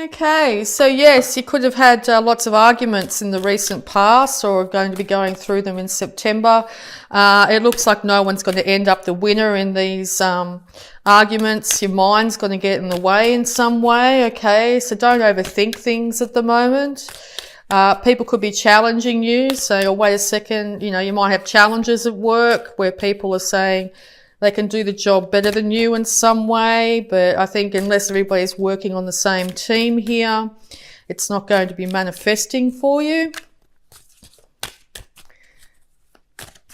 Okay, so yes, you could have had lots of arguments in the recent past or are going to be going through them in September. It looks like no one's going to end up the winner in these arguments. Your mind's going to get in the way in some way, okay? So don't overthink things at the moment. People could be challenging you, so oh, wait a second, you know, you might have challenges at work where people are saying they can do the job better than you in some way, but I think unless everybody's working on the same team here, it's not going to be manifesting for you.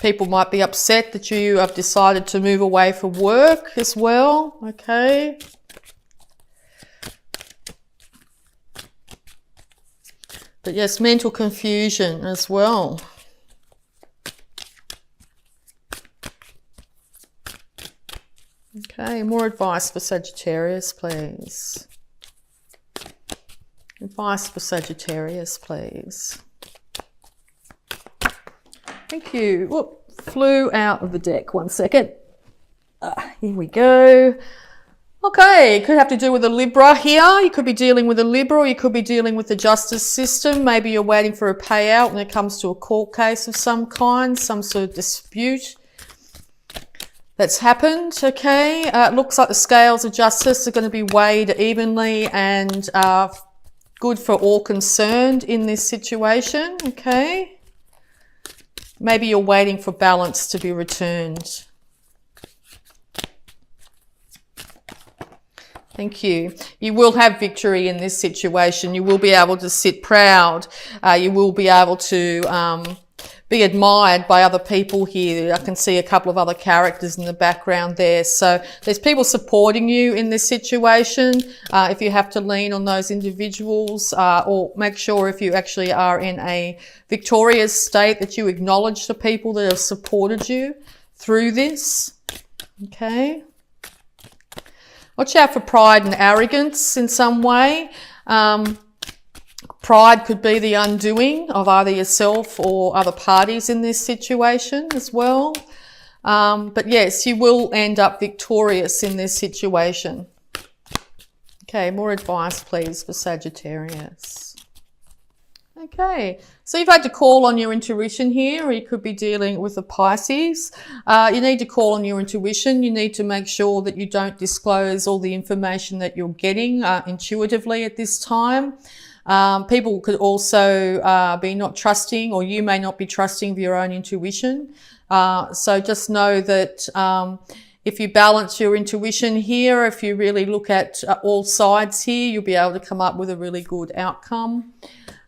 People might be upset that you have decided to move away for work as well, okay? But yes, mental confusion as well. Okay, more advice for Sagittarius, please. Advice for Sagittarius, please. Thank you. Whoop, flew out of the deck. 1 second. Here we go. Okay, it could have to do with a Libra here. You could be dealing with a Libra, or you could be dealing with the justice system. Maybe you're waiting for a payout when it comes to a court case of some kind, some sort of dispute that's happened, okay? It looks like the scales of justice are going to be weighed evenly and good for all concerned in this situation, okay? Maybe you're waiting for balance to be returned. Thank you. You will have victory in this situation. You will be able to sit proud. You will be able to be admired by other people here. I can see a couple of other characters in the background there. So there's people supporting you in this situation. If you have to lean on those individuals, or make sure if you actually are in a victorious state that you acknowledge the people that have supported you through this. Okay. Watch out for pride and arrogance in some way. Pride could be the undoing of either yourself or other parties in this situation as well. But yes, you will end up victorious in this situation. Okay, more advice, please, for Sagittarius. Okay, so you've had to call on your intuition here, or you could be dealing with a Pisces. You need to call on your intuition. You need to make sure that you don't disclose all the information that you're getting intuitively at this time. People could also be not trusting, or you may not be trusting of your own intuition. So just know that if you balance your intuition here, if you really look at all sides here, you'll be able to come up with a really good outcome.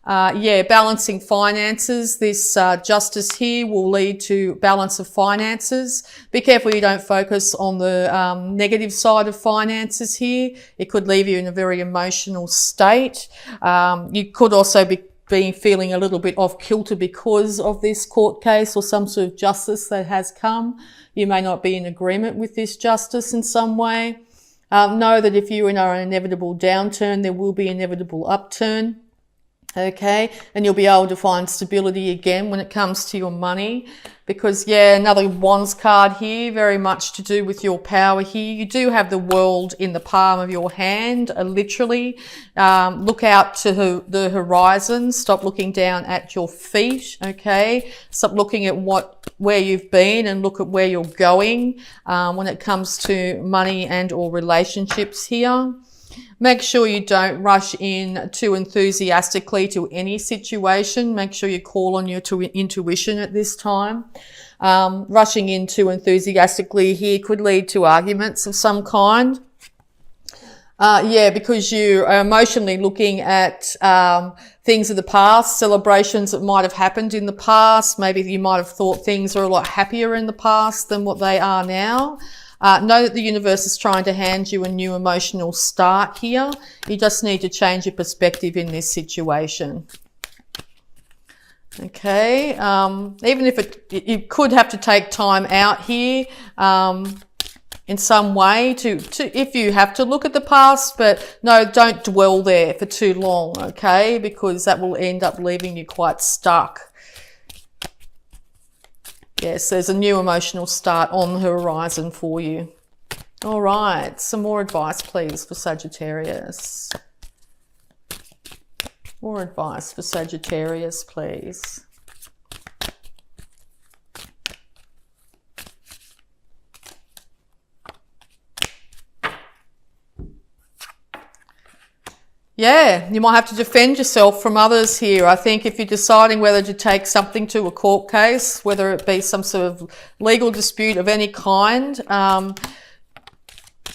Yeah, balancing finances. This justice here will lead to balance of finances. Be careful you don't focus on the negative side of finances here. It could leave you in a very emotional state. You could also be feeling a little bit off kilter because of this court case or some sort of justice that has come. You may not be in agreement with this justice in some way. Know that if you're in an inevitable downturn, there will be inevitable upturn. Okay, and you'll be able to find stability again when it comes to your money, because yeah, another Wands card here, very much to do with your power here. You do have the world in the palm of your hand, literally. Look out to the horizon. Stop looking down at your feet. Okay, stop looking at where you've been and look at where you're going when it comes to money and or relationships here. Make sure you don't rush in too enthusiastically to any situation. Make sure you call on your intuition at this time. Rushing in too enthusiastically here could lead to arguments of some kind. Yeah, because you are emotionally looking at things of the past, celebrations that might have happened in the past. Maybe you might have thought things are a lot happier in the past than what they are now. Know that the universe is trying to hand you a new emotional start here. You just need to change your perspective in this situation. Okay, even if you could have to take time out here in some way to if you have to look at the past, but no, don't dwell there for too long, okay, because that will end up leaving you quite stuck. Yes, there's a new emotional start on the horizon for you. All right, some more advice, please, for Sagittarius. More advice for Sagittarius, please. Yeah, you might have to defend yourself from others here. I think if you're deciding whether to take something to a court case, whether it be some sort of legal dispute of any kind,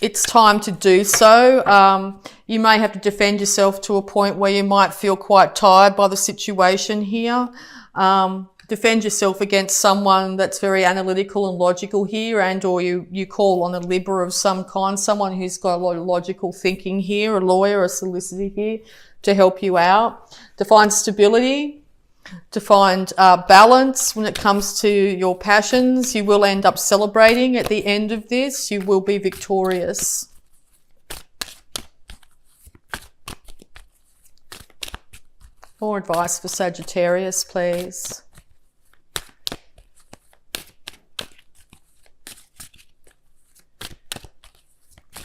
it's time to do so. You may have to defend yourself to a point where you might feel quite tired by the situation here. Defend yourself against someone that's very analytical and logical here, and or you call on a Libra of some kind, someone who's got a lot of logical thinking here, a lawyer, a solicitor here to help you out, to find stability, to find balance when it comes to your passions. You will end up celebrating at the end of this. You will be victorious. More advice for Sagittarius, please.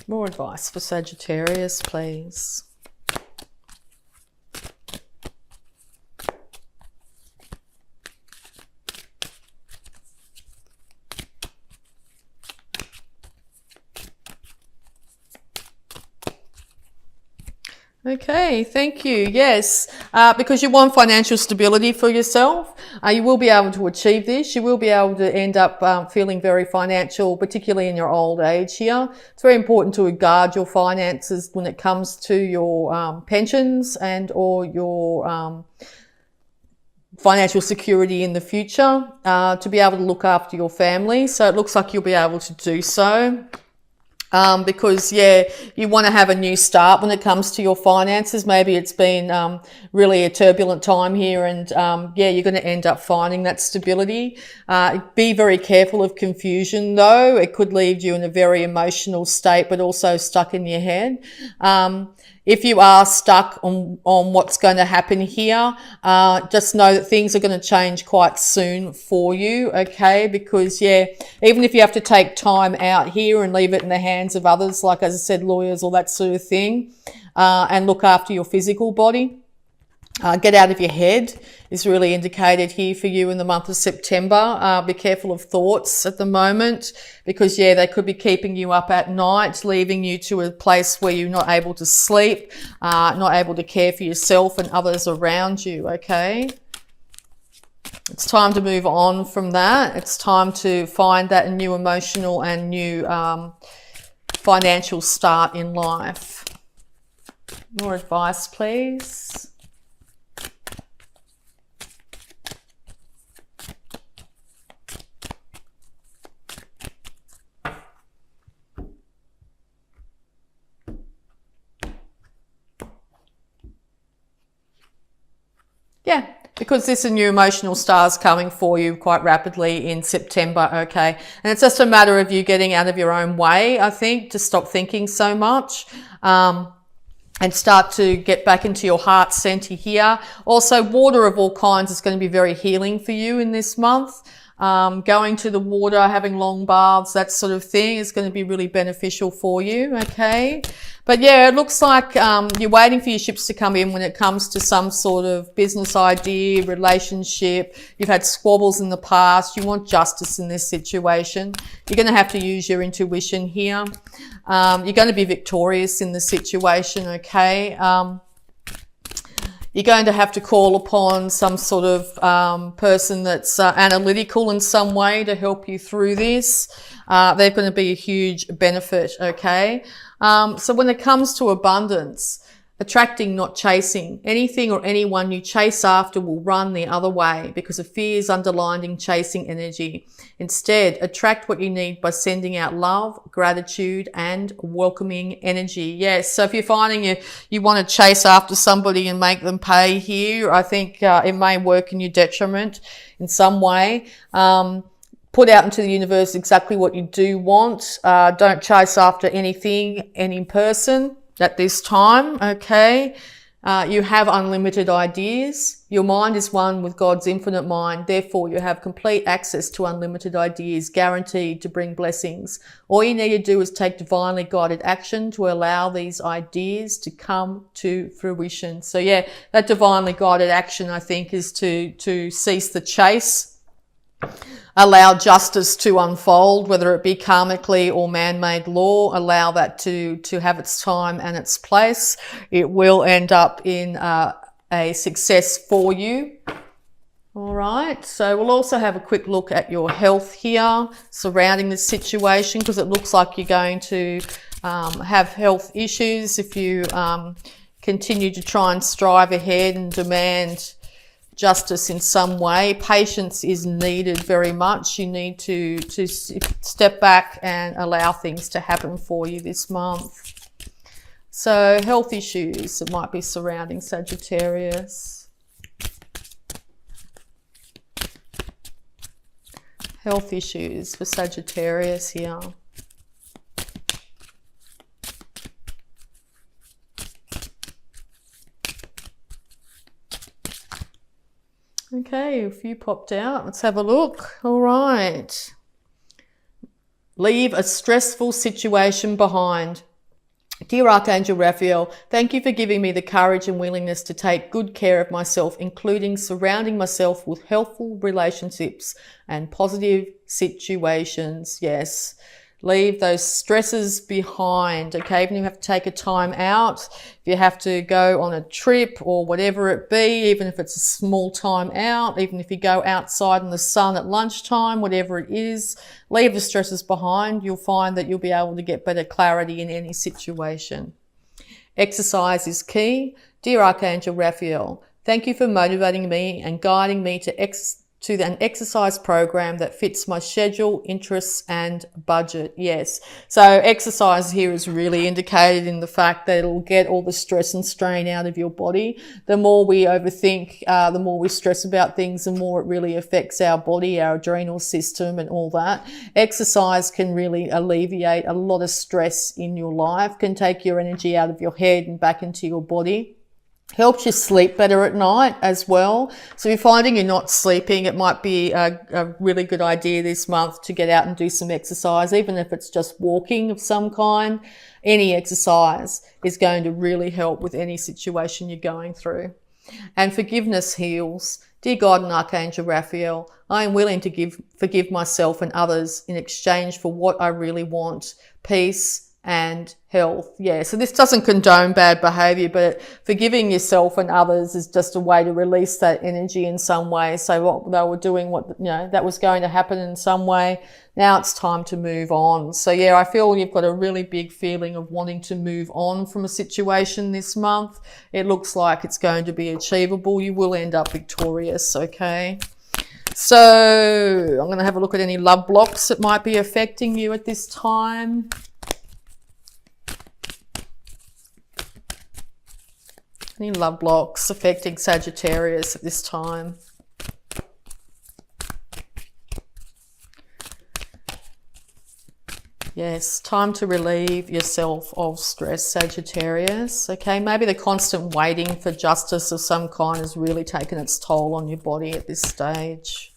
More advice for Sagittarius, please. Okay, thank you. Yes, because you want financial stability for yourself, you will be able to achieve this. You will be able to end up feeling very financial, particularly in your old age here. It's very important to guard your finances when it comes to your pensions and or your financial security in the future, to be able to look after your family. So it looks like you'll be able to do so. Because, yeah, you want to have a new start when it comes to your finances. Maybe it's been really a turbulent time here and, yeah, you're going to end up finding that stability. Be very careful of confusion, though. It could leave you in a very emotional state, but also stuck in your head. If you are stuck on what's going to happen here, just know that things are going to change quite soon for you, okay? Because, yeah, even if you have to take time out here and leave it in the hands of others, like, as I said, lawyers or that sort of thing, and look after your physical body, get out of your head is really indicated here for you in the month of September. Be careful of thoughts at the moment because, yeah, they could be keeping you up at night, leaving you to a place where you're not able to sleep, not able to care for yourself and others around you, okay? It's time to move on from that. It's time to find that new emotional and new financial start in life. More advice, please. Yeah, because this is new emotional stars coming for you quite rapidly in September, okay? And it's just a matter of you getting out of your own way, I think, to stop thinking so much and start to get back into your heart center here. Also, water of all kinds is going to be very healing for you in this month. Going to the water, having long baths, that sort of thing is going to be really beneficial for you, okay? But yeah, it looks like you're waiting for your ships to come in when it comes to some sort of business idea, relationship. You've had squabbles in the past. You want justice in this situation. You're going to have to use your intuition here. You're going to be victorious in the situation, okay? You're going to have to call upon some sort of person that's analytical in some way to help you through this. They're going to be a huge benefit, okay? So when it comes to abundance, attracting, not chasing, anything or anyone you chase after will run the other way because of fear's underlying chasing energy. Instead, attract what you need by sending out love, gratitude, and welcoming energy. Yes, so if you're finding you want to chase after somebody and make them pay here, I think it may work in your detriment in some way. Put out into the universe exactly what you do want. Don't chase after anything, any person at this time, okay? You have unlimited ideas. Your mind is one with God's infinite mind. Therefore, you have complete access to unlimited ideas, guaranteed to bring blessings. All you need to do is take divinely guided action to allow these ideas to come to fruition. So yeah, that divinely guided action, I think, is to cease the chase. Allow justice to unfold, whether it be karmically or man-made law. Allow that to have its time and its place. It will end up in a success for you. All right, so we'll also have a quick look at your health here surrounding this situation, because it looks like you're going to have health issues if you continue to try and strive ahead and demand justice in some way. Patience is needed very much. You need to step back and allow things to happen for you this month. So health issues that might be surrounding Sagittarius. Health issues for Sagittarius here. Okay, a few popped out. Let's have a look. All right. Leave a stressful situation behind. Dear Archangel Raphael, thank you for giving me the courage and willingness to take good care of myself, including surrounding myself with helpful relationships and positive situations. Yes. Leave those stresses behind, okay? Even if you have to take a time out, if you have to go on a trip or whatever it be, even if it's a small time out, even if you go outside in the sun at lunchtime, whatever it is, leave the stresses behind. You'll find that you'll be able to get better clarity in any situation. Exercise is key. Dear Archangel Raphael, thank you for motivating me and guiding me to an exercise program that fits my schedule, interests and budget. Yes. So exercise here is really indicated in the fact that it'll get all the stress and strain out of your body. The more we overthink, the more we stress about things, the more it really affects our body, our adrenal system and all that. Exercise can really alleviate a lot of stress in your life, can take your energy out of your head and back into your body. Helps you sleep better at night as well. So if you're finding you're not sleeping, it might be a really good idea this month to get out and do some exercise, even if it's just walking of some kind. Any exercise is going to really help with any situation you're going through. And forgiveness heals. Dear God and Archangel Raphael, I am willing to forgive myself and others in exchange for what I really want, peace and health. Yeah, so this doesn't condone bad behavior, but forgiving yourself and others is just a way to release that energy in some way. So what they were doing, that was going to happen in some way. Now it's time to move on. So yeah, I feel you've got a really big feeling of wanting to move on from a situation this month. It looks like it's going to be achievable. You will end up victorious, okay? So I'm going to have a look at any love blocks that might be affecting you at this time. Any love blocks affecting Sagittarius at this time? Yes, time to relieve yourself of stress, Sagittarius. Okay, maybe the constant waiting for justice of some kind has really taken its toll on your body at this stage.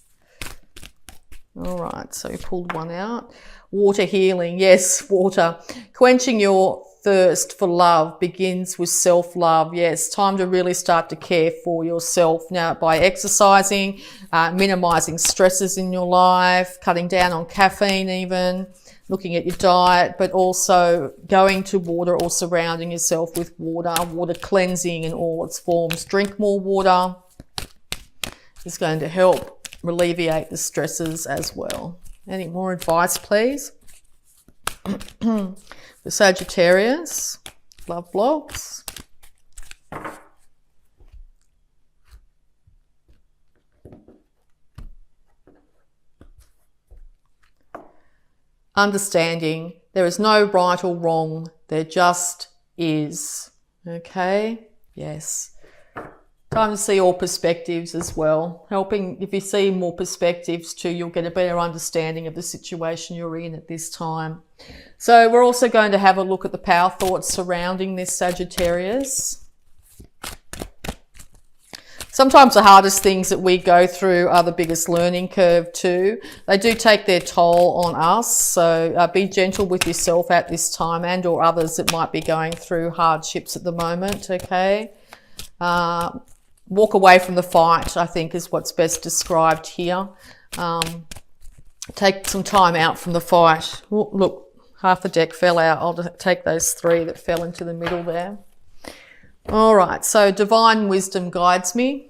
All right, so we pulled one out. Water healing. Yes, water. Quenching your thirst for love begins with self-love. Yes, time to really start to care for yourself now by exercising, minimizing stresses in your life, cutting down on caffeine even, looking at your diet, but also going to water or surrounding yourself with water cleansing in all its forms. Drink more water is going to help alleviate the stresses as well. Any more advice, please? The Sagittarius, love blocks. Understanding. There is no right or wrong. There just is. Okay? Yes. Time to see all perspectives as well. Helping, if you see more perspectives too, you'll get a better understanding of the situation you're in at this time. So we're also going to have a look at the power thoughts surrounding this Sagittarius. Sometimes the hardest things that we go through are the biggest learning curve too. They do take their toll on us, so be gentle with yourself at this time, and or others that might be going through hardships at the moment, okay? Walk away from the fight, I think, is what's best described here. Take some time out from the fight. Oh, look, half the deck fell out. I'll take those 3 that fell into the middle there. All right, so divine wisdom guides me.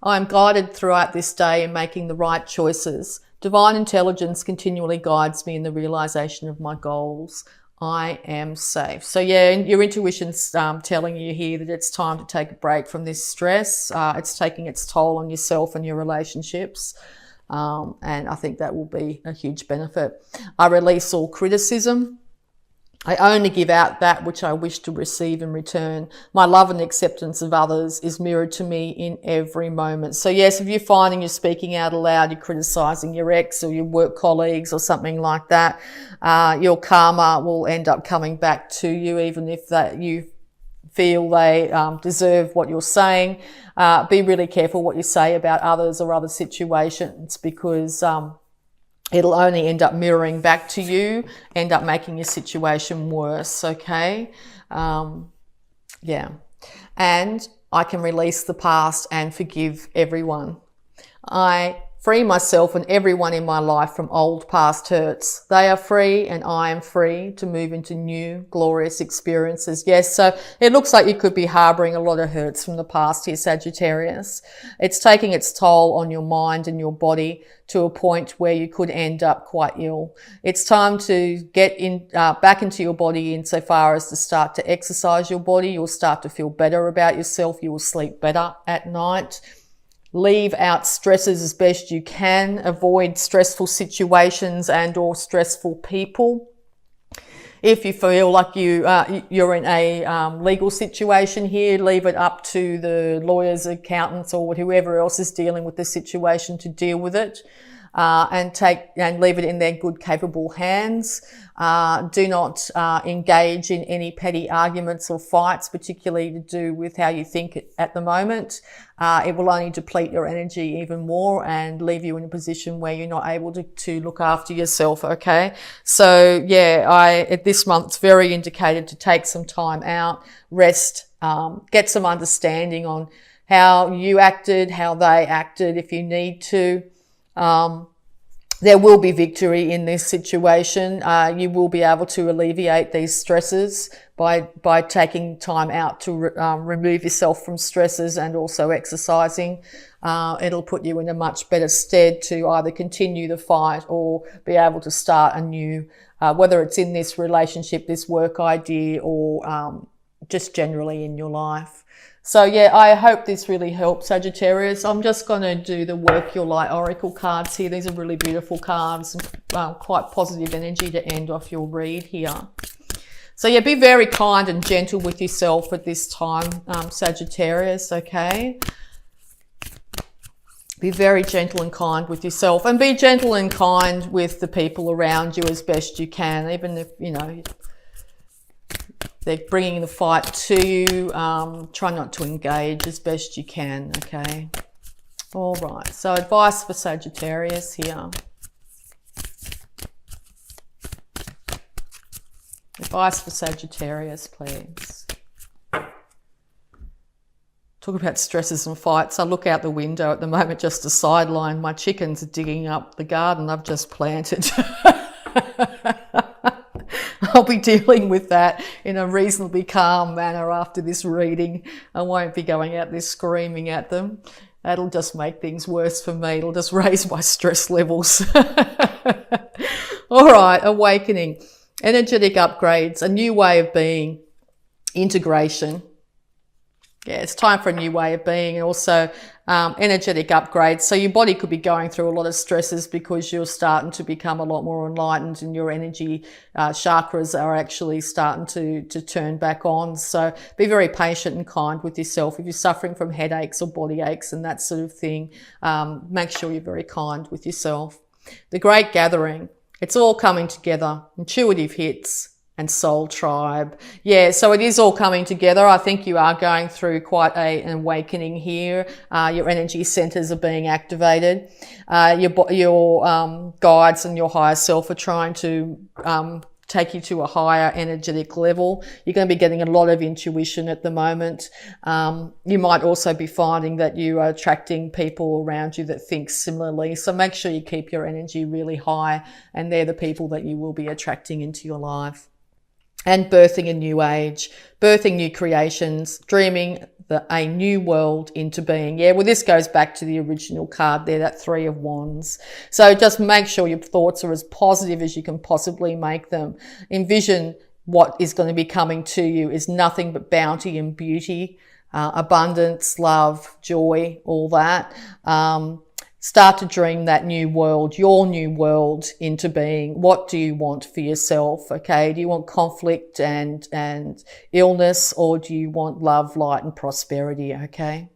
I am guided throughout this day in making the right choices. Divine intelligence continually guides me in the realization of my goals. I am safe. So yeah, your intuition's telling you here that it's time to take a break from this stress. It's taking its toll on yourself and your relationships. And I think that will be a huge benefit. I release all criticism. I only give out that which I wish to receive in return. My love and acceptance of others is mirrored to me in every moment. So yes, if you're finding you're speaking out aloud, you're criticizing your ex or your work colleagues or something like that, your karma will end up coming back to you, even if that you feel they deserve what you're saying. Be really careful what you say about others or other situations, because it'll only end up mirroring back to you, end up making your situation worse, okay? Yeah. And I can release the past and forgive everyone. I free myself and everyone in my life from old past hurts. They are free and I am free to move into new glorious experiences. Yes, so it looks like you could be harboring a lot of hurts from the past here, Sagittarius. It's taking its toll on your mind and your body to a point where you could end up quite ill. It's time to get back into your body insofar as to start to exercise your body. You'll start to feel better about yourself. You will sleep better at night. Leave out stresses as best you can. Avoid stressful situations and or stressful people. If you feel like you're in a legal situation here, leave it up to the lawyers, accountants, or whoever else is dealing with the situation to deal with it. And leave it in their good, capable hands. Do not engage in any petty arguments or fights, particularly to do with how you think at the moment. It will only deplete your energy even more and leave you in a position where you're not able to look after yourself, okay? So yeah, at this month it's very indicated to take some time out, rest, get some understanding on how you acted, how they acted if you need to. There will be victory in this situation. You will be able to alleviate these stresses by taking time out to remove yourself from stresses and also exercising. It'll put you in a much better stead to either continue the fight or be able to start anew, whether it's in this relationship, this work idea, or just generally in your life. So yeah, I hope this really helps, Sagittarius. I'm just going to do the Work Your Light Oracle cards here. These are really beautiful cards and quite positive energy to end off your read here. So yeah, be very kind and gentle with yourself at this time, Sagittarius, okay? Be very gentle and kind with yourself, and be gentle and kind with the people around you as best you can, even if, you know, they're bringing the fight to you. Try not to engage as best you can, okay? All right, so advice for Sagittarius here. Advice for Sagittarius, please. Talk about stresses and fights. I look out the window at the moment just to sideline. My chickens are digging up the garden I've just planted. I'll be dealing with that in a reasonably calm manner after this reading. I won't be going out there screaming at them. That'll just make things worse for me. It'll just raise my stress levels. All right, awakening, energetic upgrades, a new way of being, integration. Yeah, it's time for a new way of being, and also energetic upgrades. So your body could be going through a lot of stresses because you're starting to become a lot more enlightened, and your energy chakras are actually starting to turn back on. So be very patient and kind with yourself. If you're suffering from headaches or body aches and that sort of thing, make sure you're very kind with yourself. The Great Gathering. It's all coming together. Intuitive hits and soul tribe. Yeah, so it is all coming together. I think you are going through quite an awakening here. Your energy centers are being activated. Your guides and your higher self are trying to take you to a higher energetic level. You're going to be getting a lot of intuition at the moment. You might also be finding that you are attracting people around you that think similarly. So make sure you keep your energy really high, and they're the people that you will be attracting into your life. And birthing a new age, birthing new creations, dreaming a new world into being. Yeah, well, this goes back to the original card there, that Three of Wands. So just make sure your thoughts are as positive as you can possibly make them. Envision what is going to be coming to you is nothing but bounty and beauty, abundance, love, joy, all that. Start to dream that new world, your new world into being. What do you want for yourself? Okay. Do you want conflict and illness, or do you want love, light and prosperity? Okay.